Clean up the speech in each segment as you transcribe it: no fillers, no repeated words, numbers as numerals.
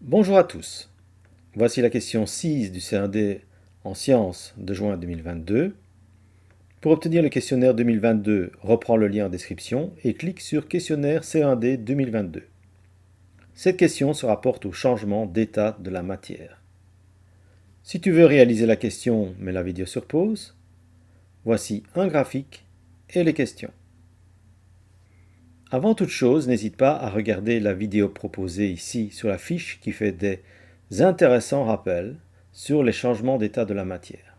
Bonjour à tous. Voici la question 6 du C1D en sciences de juin 2022. Pour obtenir le questionnaire 2022, reprends le lien en description et clique sur Questionnaire C1D 2022. Cette question se rapporte au changement d'état de la matière. Si tu veux réaliser la question mais la vidéo sur pause, voici un graphique et les questions. Avant toute chose, n'hésite pas à regarder la vidéo proposée ici sur la fiche qui fait des intéressants rappels sur les changements d'état de la matière.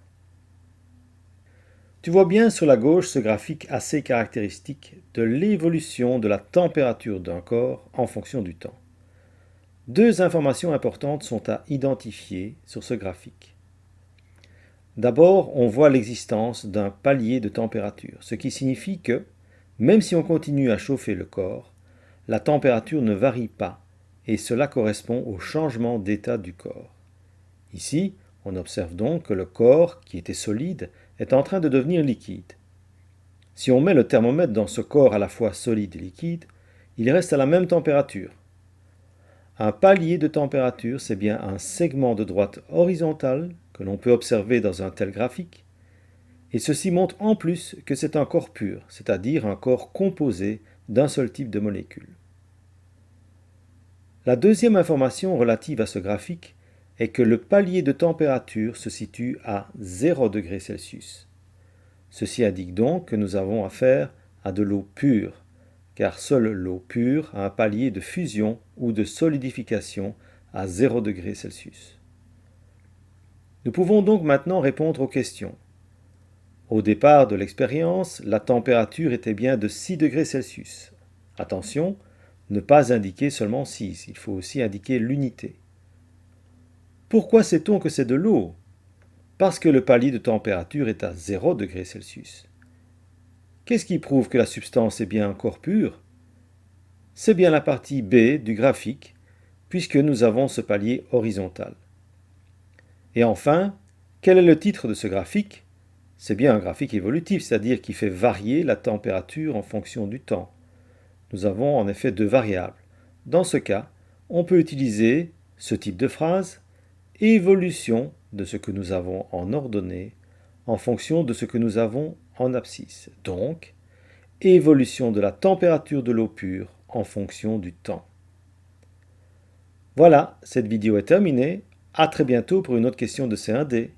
Tu vois bien sur la gauche ce graphique assez caractéristique de l'évolution de la température d'un corps en fonction du temps. Deux informations importantes sont à identifier sur ce graphique. D'abord, on voit l'existence d'un palier de température, ce qui signifie que, même si on continue à chauffer le corps, la température ne varie pas et cela correspond au changement d'état du corps. Ici, on observe donc que le corps, qui était solide, est en train de devenir liquide. Si on met le thermomètre dans ce corps à la fois solide et liquide, il reste à la même température. Un palier de température, c'est bien un segment de droite horizontale que l'on peut observer dans un tel graphique, et ceci montre en plus que c'est un corps pur, c'est-à-dire un corps composé d'un seul type de molécules. La deuxième information relative à ce graphique est que le palier de température se situe à 0 degrés Celsius. Ceci indique donc que nous avons affaire à de l'eau pure, car seule l'eau pure a un palier de fusion ou de solidification à 0 degrés Celsius. Nous pouvons donc maintenant répondre aux questions. Au départ de l'expérience, la température était bien de 6 degrés Celsius. Attention, ne pas indiquer seulement 6, il faut aussi indiquer l'unité. Pourquoi sait-on que c'est de l'eau? Parce que le palier de température est à 0 degrés Celsius. Qu'est-ce qui prouve que la substance est bien un corps pur? C'est bien la partie B du graphique, puisque nous avons ce palier horizontal. Et enfin, quel est le titre de ce graphique? C'est bien un graphique évolutif, c'est-à-dire qui fait varier la température en fonction du temps. Nous avons en effet deux variables. Dans ce cas, on peut utiliser ce type de phrase, évolution de ce que nous avons en ordonnée en fonction de ce que nous avons en abscisse. Donc, évolution de la température de l'eau pure en fonction du temps. Voilà, cette vidéo est terminée. À très bientôt pour une autre question de C1D.